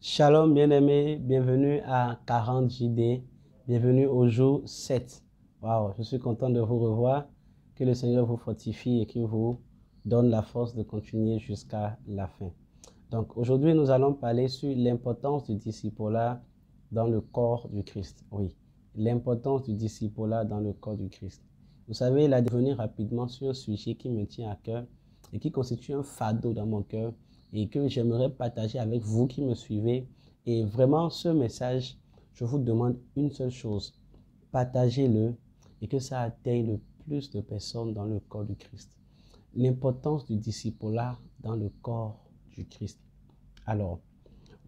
Shalom bien-aimés, bienvenue à 40 JD, bienvenue au jour 7. Waouh, je suis content de vous revoir, que le Seigneur vous fortifie et qu'il vous donne la force de continuer jusqu'à la fin. Donc aujourd'hui nous allons parler sur l'importance du discipulat dans le corps du Christ. Oui, l'importance du discipulat dans le corps du Christ. Vous savez, il a devenu rapidement sur un sujet qui me tient à cœur et qui constitue un fardeau dans mon cœur et que j'aimerais partager avec vous qui me suivez. Et vraiment, ce message, je vous demande une seule chose, partagez-le et que ça atteigne le plus de personnes dans le corps du Christ. L'importance du discipulat dans le corps du Christ. Alors,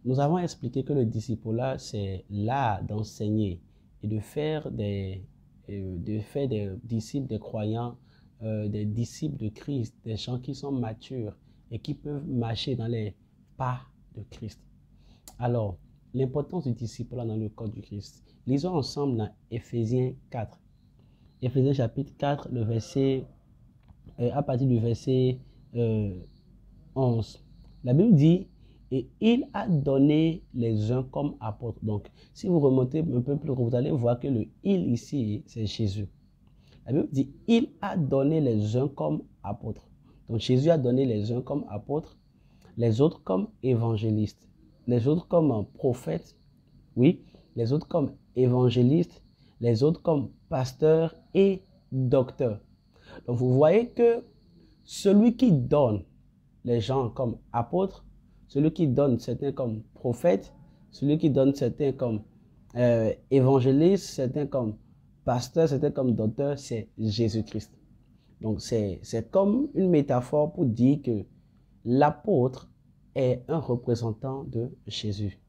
nous avons expliqué que le discipulat, c'est l'art d'enseigner et de faire des disciples, des croyants, des disciples de Christ, des gens qui sont matures et qui peuvent marcher dans les pas de Christ. Alors, l'importance du discipulat dans le corps du Christ. Lisons ensemble dans Éphésiens 4. Éphésiens chapitre 4, le verset, à partir du verset 11. La Bible dit, et il a donné les uns comme apôtres. Donc, si vous remontez un peu plus, vous allez voir que le « il » ici, c'est Jésus. La Bible dit, il a donné les uns comme apôtres. Donc, Jésus a donné les uns comme apôtres, les autres comme évangélistes, les autres comme prophètes, oui, les autres comme évangélistes, les autres comme pasteurs et docteurs. Donc, vous voyez que celui qui donne les gens comme apôtres, celui qui donne certains comme prophètes, celui qui donne certains comme évangélistes, certains comme pasteurs, certains comme docteurs, c'est Jésus-Christ. Donc, c'est comme une métaphore pour dire que l'apôtre est un représentant de Jésus.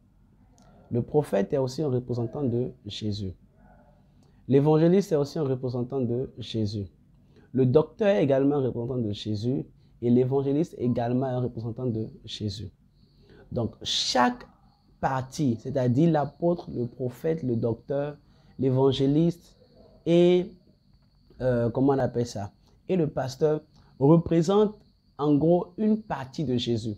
Le prophète est aussi un représentant de Jésus. L'évangéliste est aussi un représentant de Jésus. Le docteur est également un représentant de Jésus et l'évangéliste est également un représentant de Jésus. Donc, chaque partie, c'est-à-dire l'apôtre, le prophète, le docteur, l'évangéliste et, comment on appelle ça, et le pasteur, représente en gros une partie de Jésus.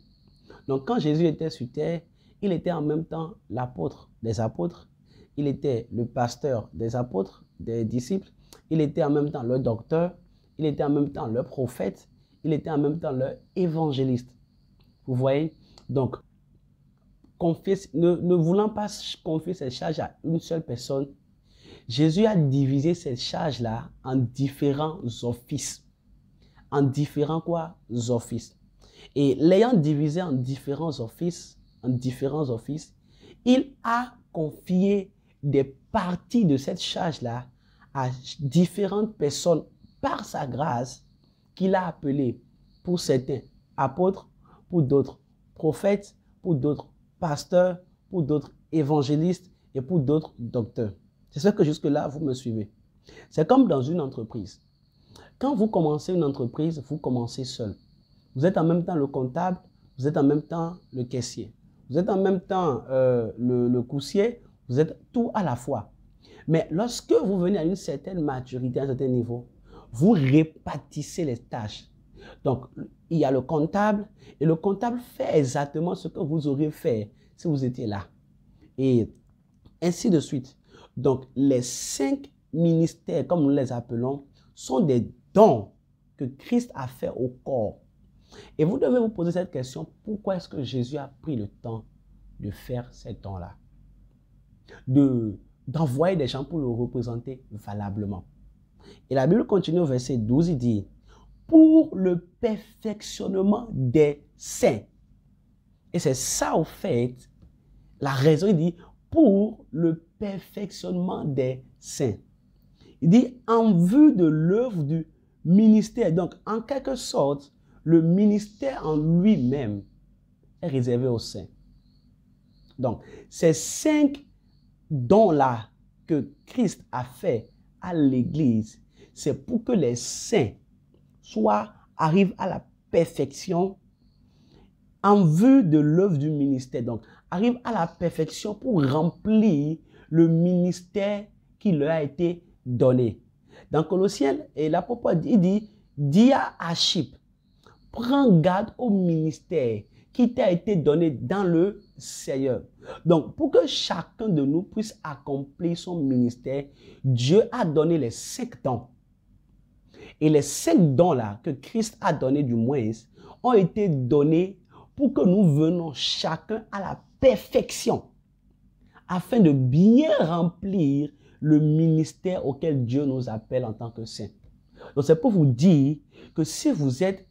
Donc, quand Jésus était sur terre, il était en même temps l'apôtre des apôtres, il était le pasteur des apôtres, des disciples, il était en même temps le docteur, il était en même temps le prophète, il était en même temps le évangéliste. Vous voyez? Donc, ne voulant pas confier cette charge à une seule personne, Jésus a divisé cette charge-là en différents offices. En différents quoi? Offices. Et l'ayant divisé en différents offices, il a confié des parties de cette charge-là à différentes personnes par sa grâce qu'il a appelées pour certains apôtres, pour d'autres prophètes, pour d'autres pasteurs, pour d'autres évangélistes et pour d'autres docteurs. C'est ce que jusque-là, vous me suivez. C'est comme dans une entreprise. Quand vous commencez une entreprise, vous commencez seul. Vous êtes en même temps le comptable, vous êtes en même temps le caissier. Vous êtes en même temps le caissier, vous êtes tout à la fois. Mais lorsque vous venez à une certaine maturité, à un certain niveau, vous répartissez les tâches. Donc, il y a le comptable et le comptable fait exactement ce que vous auriez fait si vous étiez là. Et ainsi de suite. Donc, les 5 ministères, comme nous les appelons, sont des dons que Christ a fait au corps. Et vous devez vous poser cette question, pourquoi est-ce que Jésus a pris le temps de faire ces dons-là? D'envoyer des gens pour le représenter valablement. Et la Bible continue au verset 12, il dit, pour le perfectionnement des saints. Et c'est ça, au fait, la raison, il dit, pour le perfectionnement des saints. Il dit, en vue de l'œuvre du ministère. Donc, en quelque sorte, le ministère en lui-même est réservé aux saints. Donc, ces 5 dons-là que Christ a fait à l'Église, c'est pour que les saints arrivent à la perfection en vue de l'œuvre du ministère. Donc, arrive à la perfection pour remplir le ministère qui leur a été donné. Dans Colossiens, l'apôtre dit, dis à Archippe, prends garde au ministère qui t'a été donné dans le Seigneur. Donc, pour que chacun de nous puisse accomplir son ministère, Dieu a donné les 5 dons. Et les 5 dons-là que Christ a donnés du moins, ont été donnés pour que nous venions chacun à la perfection, afin de bien remplir le ministère auquel Dieu nous appelle en tant que saints. Donc, c'est pour vous dire que si vous êtes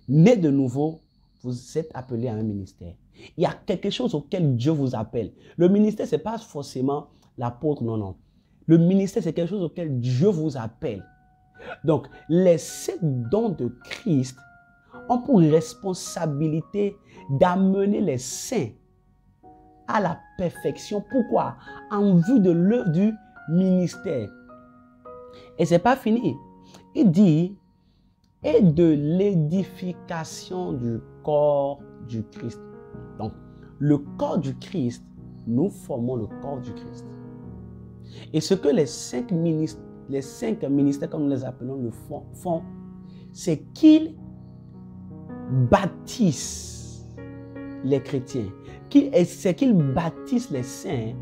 né de nouveau, vous êtes appelé à un ministère. Il y a quelque chose auquel Dieu vous appelle. Le ministère, ce n'est pas forcément l'apôtre, non, non. Le ministère, c'est quelque chose auquel Dieu vous appelle. Donc, les 5 dons de Christ ont pour responsabilité d'amener les saints à la perfection. Pourquoi? En vue de l'œuvre du ministère. Et ce n'est pas fini. Il dit, et de l'édification du corps du Christ. Donc, le corps du Christ, nous formons le corps du Christ. Et ce que les 5 ministères, comme nous les appelons, le font, c'est qu'ils bâtissent les chrétiens, c'est qu'ils bâtissent les saints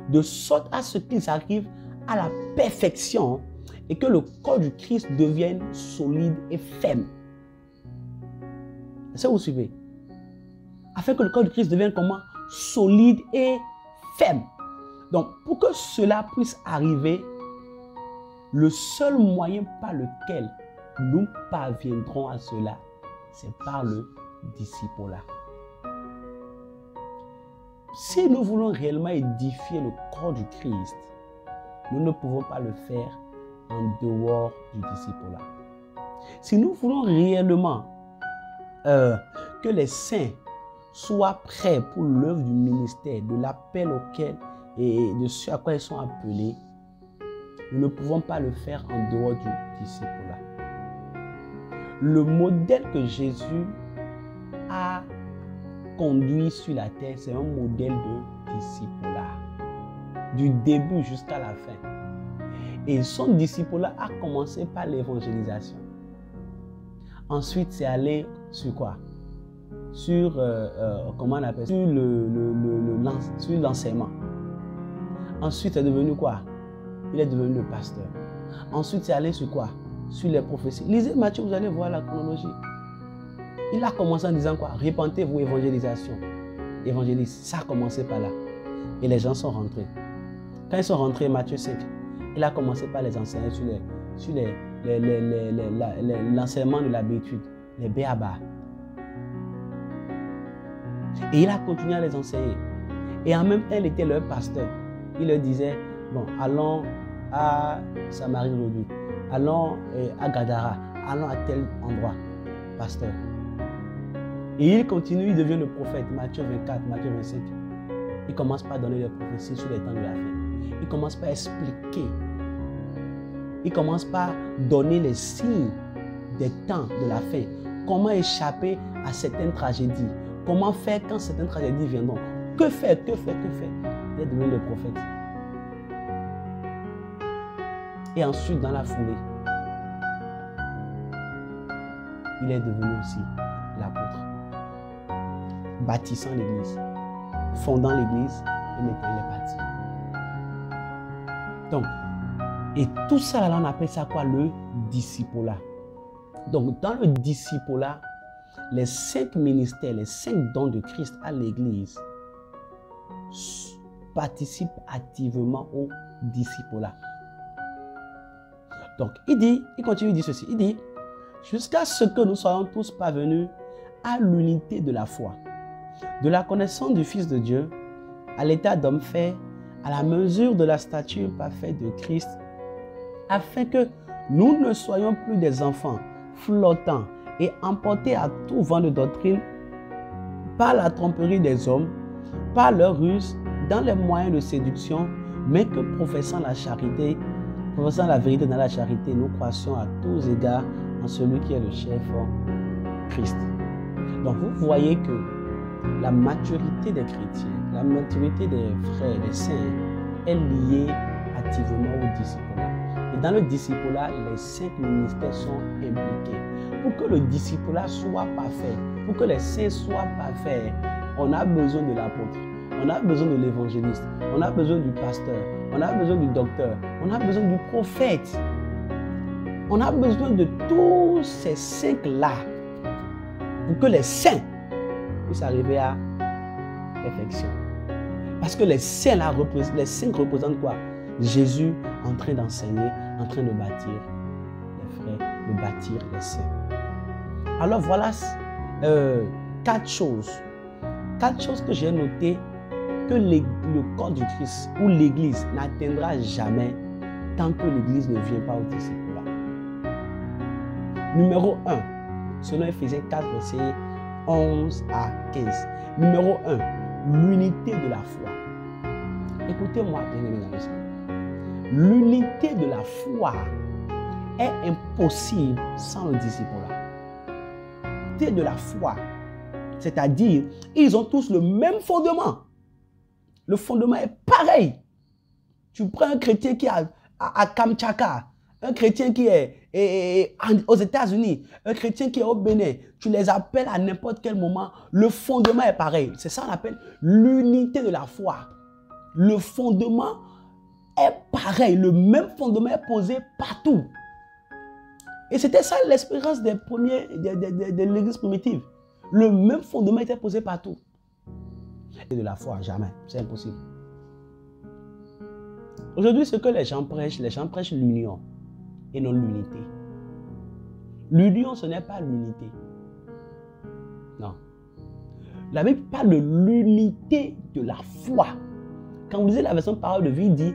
de sorte à ce qu'ils arrivent à la perfection et que le corps du Christ devienne solide et ferme. Est-ce que vous suivez? Afin que le corps du Christ devienne comment? Solide et ferme. Donc, pour que cela puisse arriver, le seul moyen par lequel nous parviendrons à cela, c'est par le discipulat. Si nous voulons réellement édifier le corps du Christ, nous ne pouvons pas le faire en dehors du discipulat. Si nous voulons réellement que les saints soient prêts pour l'œuvre du ministère, de l'appel auquel et de ce à quoi ils sont appelés, nous ne pouvons pas le faire en dehors du discipulat. Le modèle que Jésus a conduit sur la terre, c'est un modèle de discipulat, du début jusqu'à la fin. Et son discipulat a commencé par l'évangélisation. Ensuite, c'est allé sur quoi? Sur, comment on appelle ça? Sur l'enseignement. Ensuite, c'est devenu quoi? Il est devenu le pasteur. Ensuite, c'est allé sur quoi? Sur les prophéties. Lisez Matthieu, vous allez voir la chronologie. Il a commencé en disant quoi? Répentez-vous, évangélisation. Évangélise. Ça a commencé par là. Et les gens sont rentrés. Quand ils sont rentrés, Matthieu 5, il a commencé par les enseigner sur l'enseignement de l'habitude, les béabas. Et il a continué à les enseigner. Et en même temps, il était leur pasteur. Il leur disait, bon, allons à Samarie aujourd'hui, allons à Gadara, allons à tel endroit, pasteur. Et il continue, il devient le prophète, Matthieu 24, Matthieu 25. Il commence par donner des prophéties sur les temps de la fin. Il commence par expliquer. Il commence par donner les signes des temps de la fin. Comment échapper à certaines tragédies. Comment faire quand certaines tragédies viendront. Que faire? Il est devenu le prophète. Et ensuite, dans la foulée, il est devenu aussi l'apôtre. Bâtissant l'église, fondant l'église et maintenant il est parti. Donc, et tout ça, là, on appelle ça quoi? Le discipulat. Donc, dans le discipulat, les 5 ministères, les 5 dons de Christ à l'église participent activement au discipulat. Donc, il continue, il dit ceci, il dit, jusqu'à ce que nous soyons tous parvenus à l'unité de la foi, de la connaissance du Fils de Dieu, à l'état d'homme fait, à la mesure de la stature parfaite de Christ, afin que nous ne soyons plus des enfants flottants et emportés à tout vent de doctrine par la tromperie des hommes, par leur ruse, dans les moyens de séduction, mais que professant la charité, professant la vérité dans la charité, nous croissions à tous égards en celui qui est le chef, Christ. Donc vous voyez que la maturité des chrétiens, la maturité des frères, des saints, est liée activement au discipulat. Et dans le discipulat, les 5 ministères sont impliqués. Pour que le discipulat soit parfait, pour que les saints soient parfaits, on a besoin de l'apôtre, on a besoin de l'évangéliste, on a besoin du pasteur, on a besoin du docteur, on a besoin du prophète. On a besoin de tous ces 5-là pour que les saints puissent arriver à perfection. Parce que les saints représentent quoi? Jésus en train d'enseigner, en train de bâtir les frères, de bâtir les saints. Alors voilà 4 choses. 4 choses que j'ai notées que le corps du Christ ou l'Église n'atteindra jamais tant que l'Église ne vient pas au discipulat. Numéro 1, selon Ephésiens 4, versets 11 à 15. Numéro 1, l'unité de la foi. Écoutez-moi, bien-aimés dans le Seigneur. L'unité de la foi est impossible sans le discipulat. L'unité de la foi, c'est-à-dire, ils ont tous le même fondement. Le fondement est pareil. Tu prends un chrétien qui est à Kamtchatka, un chrétien qui est aux États-Unis, un chrétien qui est au Bénin, tu les appelles à n'importe quel moment, le fondement est pareil. C'est ça qu'on appelle l'unité de la foi. Le fondement est pareil, le même fondement est posé partout. Et c'était ça l'espérance des premiers, de l'église primitive. Le même fondement était posé partout. Et de la foi, jamais, c'est impossible. Aujourd'hui, ce que les gens prêchent l'union et non l'unité. L'union, ce n'est pas l'unité. Non. La Bible parle de l'unité de la foi. Quand vous lisez la version parole de vie, il dit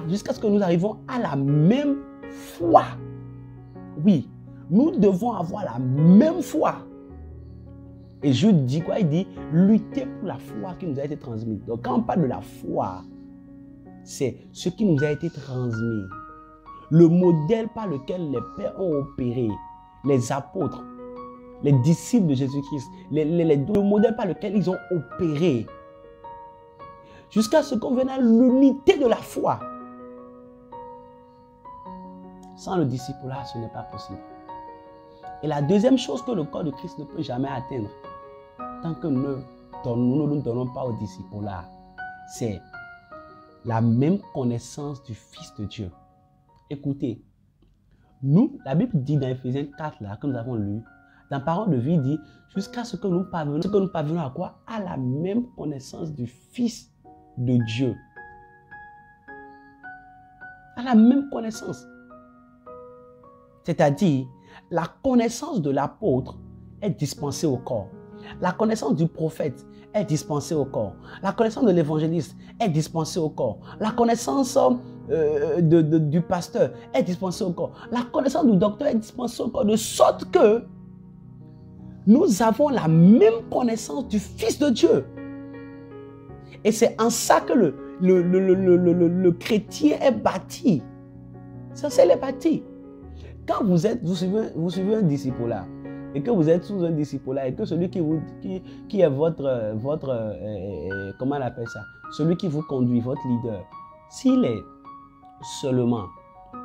jusqu'à ce que nous arrivons à la même foi. Oui, nous devons avoir la même foi. Et Jude dit quoi? Il dit lutter pour la foi qui nous a été transmise. Donc quand on parle de la foi, c'est ce qui nous a été transmis. Le modèle par lequel les pères ont opéré, les apôtres, les disciples de Jésus-Christ, le modèle par lequel ils ont opéré. Jusqu'à ce qu'on vienne à l'unité de la foi. Sans le discipulat, ce n'est pas possible. Et la deuxième chose que le corps de Christ ne peut jamais atteindre, tant que nous ne nous donnons pas au discipulat, c'est la même connaissance du Fils de Dieu. Écoutez, nous, la Bible dit dans Ephésiens 4, là, que nous avons lu, dans Parole de vie, il dit, jusqu'à ce que nous parvenons à quoi? À la même connaissance du Fils de Dieu. À la même connaissance. C'est-à-dire, la connaissance de l'apôtre est dispensée au corps. La connaissance du prophète est dispensée au corps. La connaissance de l'évangéliste est dispensée au corps. La connaissance du pasteur est dispensée au corps. La connaissance du docteur est dispensée au corps. De sorte que nous avons la même connaissance du Fils de Dieu. Et c'est en ça que le chrétien est bâti. Ça, c'est le bâti. Quand vous suivez un discipulat, et que vous êtes sous un discipulat, et que celui qui est votre comment on appelle ça, celui qui vous conduit, votre leader, s'il est seulement,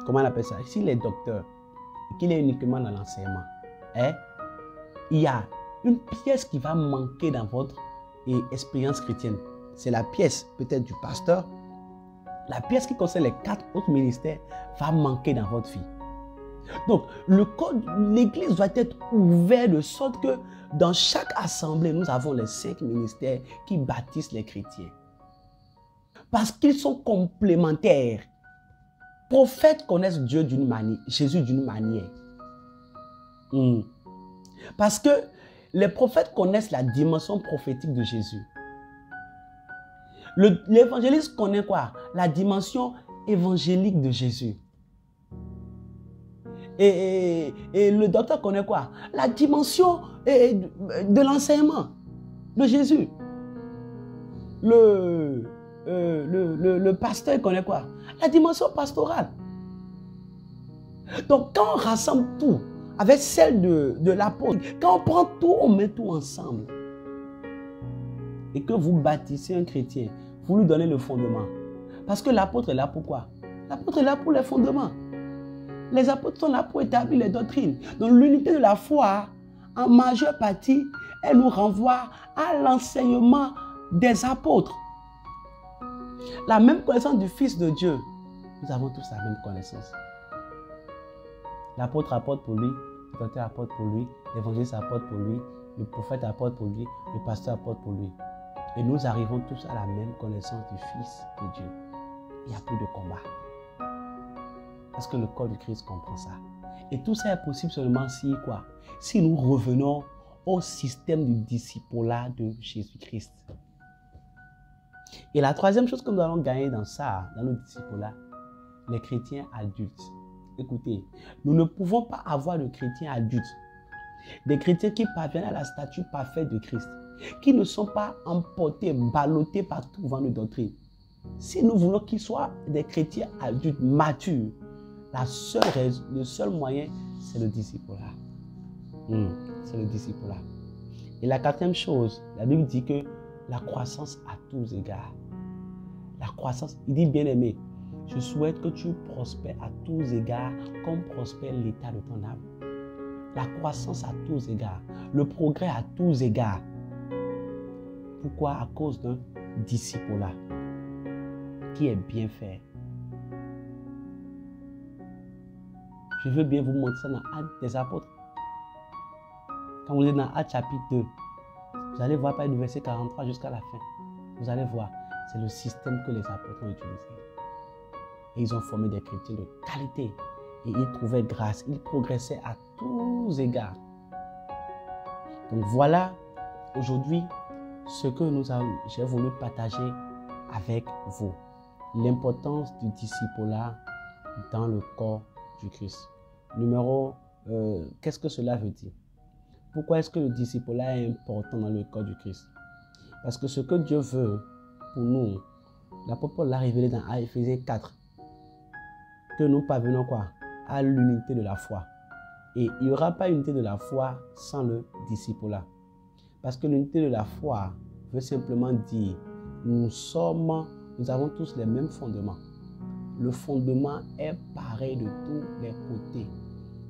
comment on appelle ça, s'il est docteur, qu'il est uniquement dans l'enseignement, il y a une pièce qui va manquer dans votre expérience chrétienne. C'est la pièce peut-être du pasteur. La pièce qui concerne les 4 autres ministères va manquer dans votre vie. Donc, l'église doit être ouverte de sorte que dans chaque assemblée, nous avons les 5 ministères qui bâtissent les chrétiens. Parce qu'ils sont complémentaires. Prophètes connaissent Dieu d'une manière, Jésus d'une manière. Parce que les prophètes connaissent la dimension prophétique de Jésus. L'évangéliste connaît quoi? La dimension évangélique de Jésus. Et le docteur connaît quoi? La dimension de l'enseignement de Jésus. Le pasteur connaît quoi? La dimension pastorale. Donc quand on rassemble tout avec celle de l'apôtre. Quand on prend tout, on met tout ensemble. Et que vous bâtissez un chrétien, vous lui donnez le fondement. Parce que l'apôtre est là pour quoi? L'apôtre est là pour les fondements. Les apôtres sont là pour établir les doctrines. Donc l'unité de la foi, en majeure partie, elle nous renvoie à l'enseignement des apôtres. La même connaissance du Fils de Dieu. Nous avons tous la même connaissance. L'apôtre apporte pour lui, le docteur apporte pour lui, l'évangéliste apporte pour lui, le prophète apporte pour lui, le pasteur apporte pour lui. Et nous arrivons tous à la même connaissance du Fils de Dieu. Il n'y a plus de combat. Parce que le corps du Christ comprend ça. Et tout ça est possible seulement si quoi? Si nous revenons au système du discipulat de Jésus-Christ. Et la troisième chose que nous allons gagner dans ça, dans le discipulat, les chrétiens adultes. Écoutez, nous ne pouvons pas avoir de chrétiens adultes, des chrétiens qui parviennent à la stature parfaite de Christ, qui ne sont pas emportés, ballottés par tout vent de doctrine. Si nous voulons qu'ils soient des chrétiens adultes matures, le seul moyen, c'est le discipulat. C'est le discipulat. Et la quatrième chose, la Bible dit que la croissance à tous égards. La croissance, il dit bien aimé, je souhaite que tu prospères à tous égards comme prospère l'état de ton âme. La croissance à tous égards, le progrès à tous égards. Pourquoi? À cause d'un discipulat qui est bien fait. Je veux bien vous montrer ça dans Actes des Apôtres. Quand vous êtes dans Actes chapitre 2, vous allez voir par du verset 43 jusqu'à la fin. Vous allez voir, c'est le système que les apôtres ont utilisé. Et ils ont formé des chrétiens de qualité. Et ils trouvaient grâce, ils progressaient à tous égards. Donc voilà, aujourd'hui, ce que j'ai voulu partager avec vous. L'importance du discipulat dans le corps du Christ. Qu'est-ce que cela veut dire? Pourquoi est-ce que le discipulat est important dans le corps du Christ? Parce que ce que Dieu veut pour nous, l'apôtre Paul l'a révélé dans Éphésiens 4, que nous parvenons quoi? À l'unité de la foi. Et il n'y aura pas unité de la foi sans le discipulat. Parce que l'unité de la foi veut simplement dire, nous avons tous les mêmes fondements. Le fondement est pareil de tous les côtés.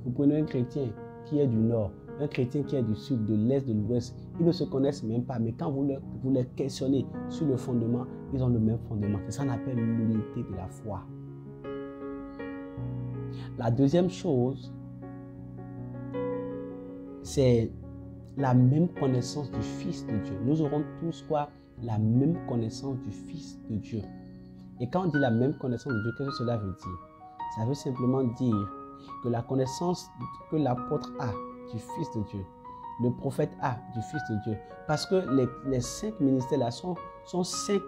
Vous prenez un chrétien qui est du nord, un chrétien qui est du sud, de l'est, de l'ouest, ils ne se connaissent même pas, mais quand vous les questionnez sur le fondement, ils ont le même fondement. C'est ça qu'on appelle l'unité de la foi. La deuxième chose, c'est la même connaissance du Fils de Dieu. Nous aurons tous quoi? La même connaissance du Fils de Dieu. Et quand on dit la même connaissance de Dieu, qu'est-ce que cela veut dire? Ça veut simplement dire que la connaissance que l'apôtre a du Fils de Dieu, le prophète a du Fils de Dieu, parce que les 5 ministères-là sont 5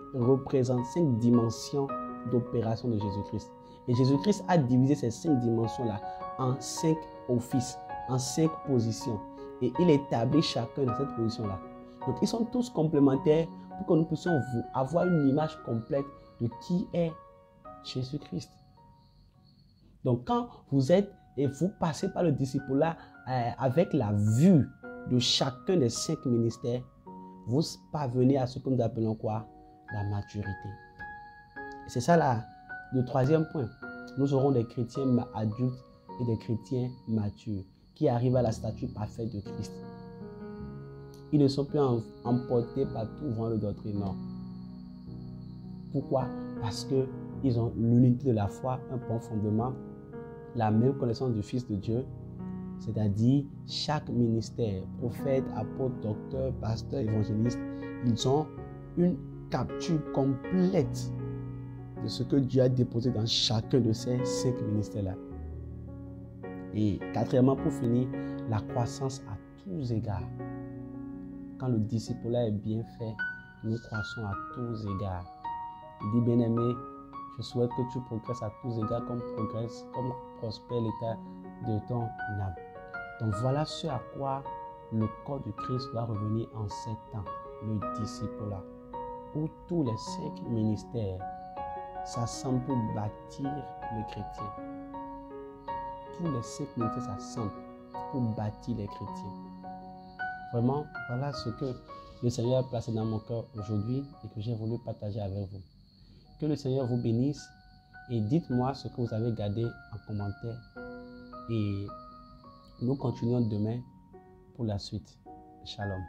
dimensions d'opération de Jésus-Christ. Et Jésus-Christ a divisé ces 5 dimensions-là en 5 offices, en 5 positions. Et il établit chacun dans cette position-là. Donc, ils sont tous complémentaires pour que nous puissions avoir une image complète de qui est Jésus-Christ. Donc, quand vous êtes et vous passez par le discipulat avec la vue de chacun des 5 ministères, vous parvenez à ce que nous appelons quoi? La maturité. C'est ça là, le troisième point. Nous aurons des chrétiens adultes et des chrétiens matures qui arrivent à la stature parfaite de Christ. Ils ne sont plus emportés par tout vent de doctrine, non. Pourquoi? Parce qu'ils ont l'unité de la foi, un bon fondement, la même connaissance du Fils de Dieu, c'est-à-dire chaque ministère, prophète, apôtre, docteur, pasteur, évangéliste, ils ont une capture complète de ce que Dieu a déposé dans chacun de ces 5 ministères-là. Et quatrièmement, pour finir, la croissance à tous égards. Quand le discipulat est bien fait, nous croissons à tous égards. Il dit, bien-aimé, je souhaite que tu progresses à tous égards comme prospère l'état de ton âme. Donc voilà ce à quoi le corps du Christ doit revenir en 7 temps, le discipulat, où tous les 5 ministères s'assemblent pour bâtir le chrétien. Tous les 5 ministères s'assemblent pour bâtir les chrétiens. Vraiment, voilà ce que le Seigneur a placé dans mon cœur aujourd'hui et que j'ai voulu partager avec vous. Que le Seigneur vous bénisse et dites-moi ce que vous avez gardé en commentaire. Et nous continuons demain pour la suite. Shalom.